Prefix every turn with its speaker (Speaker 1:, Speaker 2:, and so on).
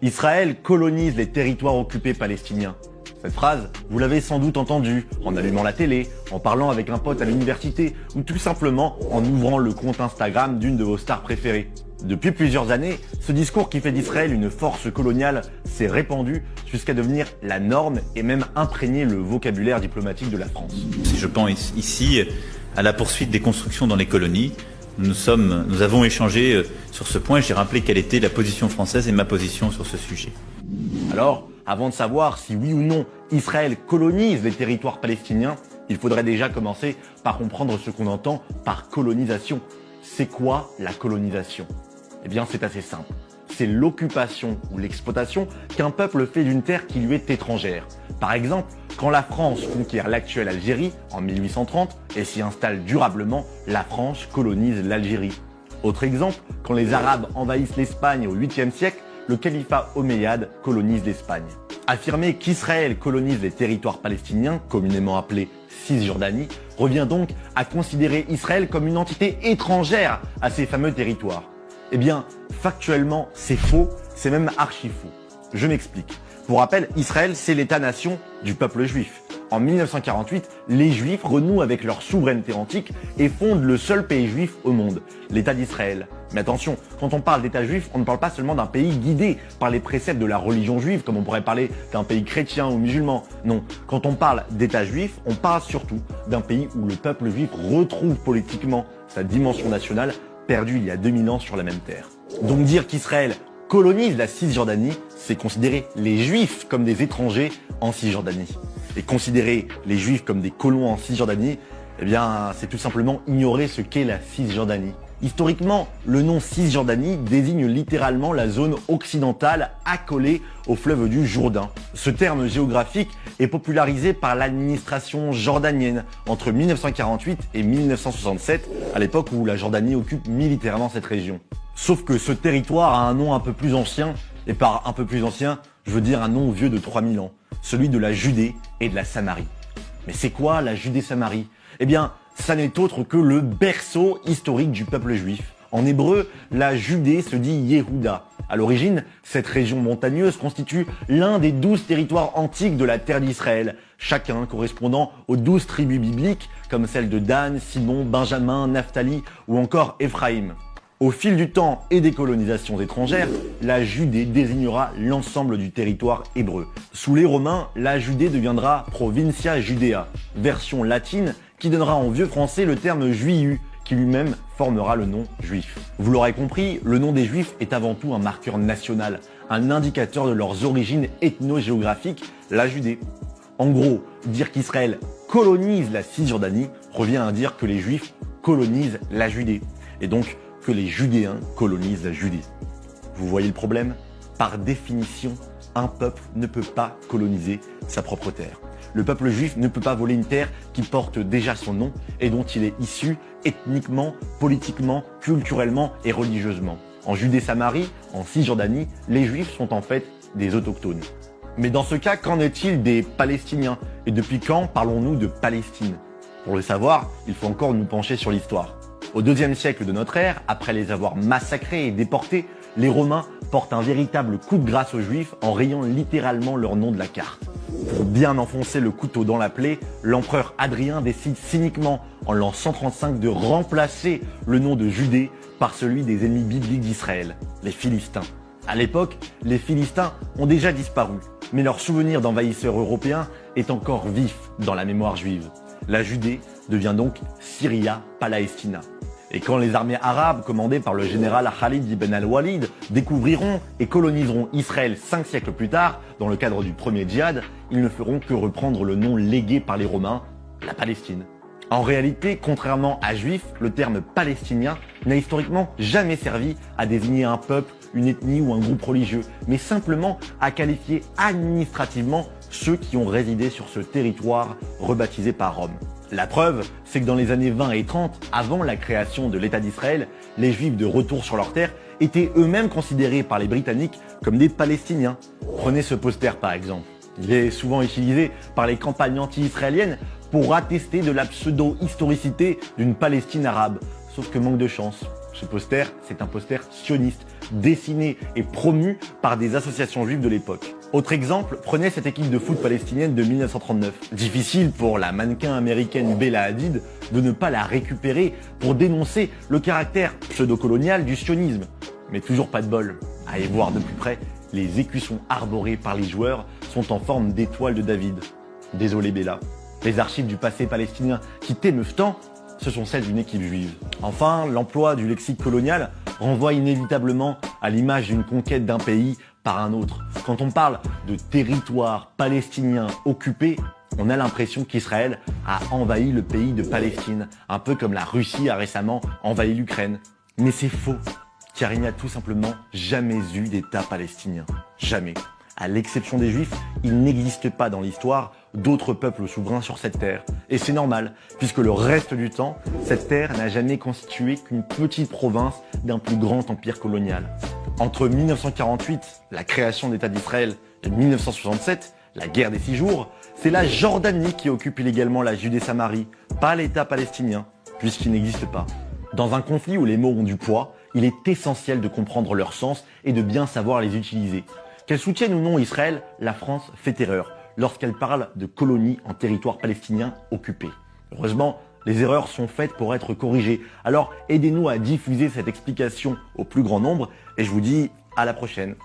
Speaker 1: Israël colonise les territoires occupés palestiniens. Cette phrase, vous l'avez sans doute entendue en allumant la télé, en parlant avec un pote à l'université ou tout simplement en ouvrant le compte Instagram d'une de vos stars préférées. Depuis plusieurs années, ce discours qui fait d'Israël une force coloniale s'est répandu jusqu'à devenir la norme et même imprégner le vocabulaire diplomatique de la France.
Speaker 2: Si je pense ici à la poursuite des constructions dans les colonies, nous avons échangé sur ce point et j'ai rappelé quelle était la position française et ma position sur ce sujet.
Speaker 1: Alors, avant de savoir si oui ou non Israël colonise les territoires palestiniens, il faudrait déjà commencer par comprendre ce qu'on entend par colonisation. C'est quoi la colonisation? Eh bien, c'est assez simple. C'est l'occupation ou l'exploitation qu'un peuple fait d'une terre qui lui est étrangère. Par exemple, quand la France conquiert l'actuelle Algérie en 1830 et s'y installe durablement, la France colonise l'Algérie. Autre exemple, quand les Arabes envahissent l'Espagne au 8e siècle, le califat omeyyade colonise l'Espagne. Affirmer qu'Israël colonise les territoires palestiniens, communément appelés Cisjordanie, revient donc à considérer Israël comme une entité étrangère à ces fameux territoires. Eh bien, factuellement, c'est faux, c'est même archi faux. Je m'explique. Pour rappel, Israël, c'est l'État-nation du peuple juif. En 1948, les Juifs renouent avec leur souveraineté antique et fondent le seul pays juif au monde, l'État d'Israël. Mais attention, quand on parle d'État juif, on ne parle pas seulement d'un pays guidé par les préceptes de la religion juive, comme on pourrait parler d'un pays chrétien ou musulman. Non, quand on parle d'État juif, on parle surtout d'un pays où le peuple juif retrouve politiquement sa dimension nationale perdue il y a 2000 ans sur la même terre. Donc dire qu'Israël colonise la Cisjordanie, c'est considérer les Juifs comme des étrangers en Cisjordanie. Et considérer les Juifs comme des colons en Cisjordanie, eh bien, c'est tout simplement ignorer ce qu'est la Cisjordanie. Historiquement, le nom Cisjordanie désigne littéralement la zone occidentale accolée au fleuve du Jourdain. Ce terme géographique est popularisé par l'administration jordanienne entre 1948 et 1967, à l'époque où la Jordanie occupe militairement cette région. Sauf que ce territoire a un nom un peu plus ancien, et par un peu plus ancien, je veux dire un nom vieux de 3000 ans, celui de la Judée et de la Samarie. Mais c'est quoi la Judée-Samarie? Eh bien, ça n'est autre que le berceau historique du peuple juif. En hébreu, la Judée se dit Yehuda. À l'origine, cette région montagneuse constitue l'un des 12 territoires antiques de la terre d'Israël, chacun correspondant aux 12 tribus bibliques, comme celles de Dan, Simon, Benjamin, Naphtali ou encore Éphraïm. Au fil du temps et des colonisations étrangères, la Judée désignera l'ensemble du territoire hébreu. Sous les Romains, la Judée deviendra Provincia Judea, version latine qui donnera en vieux français le terme juiu, qui lui-même formera le nom juif. Vous l'aurez compris, le nom des Juifs est avant tout un marqueur national, un indicateur de leurs origines ethno-géographiques, la Judée. En gros, dire qu'Israël colonise la Cisjordanie revient à dire que les Juifs colonisent la Judée. Et donc, que les Judéens colonisent la Judée. Vous voyez le problème? Par définition, un peuple ne peut pas coloniser sa propre terre. Le peuple juif ne peut pas voler une terre qui porte déjà son nom et dont il est issu ethniquement, politiquement, culturellement et religieusement. En Judée-Samarie, en Cisjordanie, les Juifs sont en fait des autochtones. Mais dans ce cas, qu'en est-il des Palestiniens? Et depuis quand parlons-nous de Palestine? Pour le savoir, il faut encore nous pencher sur l'histoire. Au IIe siècle de notre ère, après les avoir massacrés et déportés, les Romains portent un véritable coup de grâce aux Juifs en rayant littéralement leur nom de la carte. Pour bien enfoncer le couteau dans la plaie, l'empereur Hadrien décide cyniquement, en l'an 135, de remplacer le nom de Judée par celui des ennemis bibliques d'Israël, les Philistins. À l'époque, les Philistins ont déjà disparu, mais leur souvenir d'envahisseurs européens est encore vif dans la mémoire juive. La Judée devient donc Syria Palestina. Et quand les armées arabes, commandées par le général Khalid ibn al-Walid, découvriront et coloniseront Israël 5 siècles plus tard, dans le cadre du premier djihad, ils ne feront que reprendre le nom légué par les Romains, la Palestine. En réalité, contrairement à juif, le terme palestinien n'a historiquement jamais servi à désigner un peuple, une ethnie ou un groupe religieux, mais simplement à qualifier administrativement ceux qui ont résidé sur ce territoire rebaptisé par Rome. La preuve, c'est que dans les années 20 et 30, avant la création de l'État d'Israël, les Juifs de retour sur leur terre étaient eux-mêmes considérés par les Britanniques comme des Palestiniens. Prenez ce poster par exemple. Il est souvent utilisé par les campagnes anti-israéliennes pour attester de la pseudo-historicité d'une Palestine arabe. Sauf que manque de chance. Ce poster, c'est un poster sioniste, dessinés et promus par des associations juives de l'époque. Autre exemple, prenez cette équipe de foot palestinienne de 1939. Difficile pour la mannequin américaine Bella Hadid de ne pas la récupérer pour dénoncer le caractère pseudo-colonial du sionisme. Mais toujours pas de bol. À y voir de plus près, les écussons arborés par les joueurs sont en forme d'étoiles de David. Désolé Bella. Les archives du passé palestinien qui t'émeuvent tant, ce sont celles d'une équipe juive. Enfin, l'emploi du lexique colonial renvoie inévitablement à l'image d'une conquête d'un pays par un autre. Quand on parle de territoire palestinien occupé, on a l'impression qu'Israël a envahi le pays de Palestine, un peu comme la Russie a récemment envahi l'Ukraine. Mais c'est faux, car il n'y a tout simplement jamais eu d'État palestinien. Jamais. À l'exception des Juifs, il n'existe pas dans l'histoire d'autres peuples souverains sur cette terre. Et c'est normal, puisque le reste du temps, cette terre n'a jamais constitué qu'une petite province d'un plus grand empire colonial. Entre 1948, la création d'État d'Israël, et 1967, la guerre des 6 jours, c'est la Jordanie qui occupe illégalement la Judée-Samarie, pas l'État palestinien, puisqu'il n'existe pas. Dans un conflit où les mots ont du poids, il est essentiel de comprendre leur sens et de bien savoir les utiliser. Qu'elle soutienne ou non Israël, la France fait erreur lorsqu'elle parle de colonies en territoire palestinien occupé. Heureusement, les erreurs sont faites pour être corrigées. Alors aidez-nous à diffuser cette explication au plus grand nombre et je vous dis à la prochaine.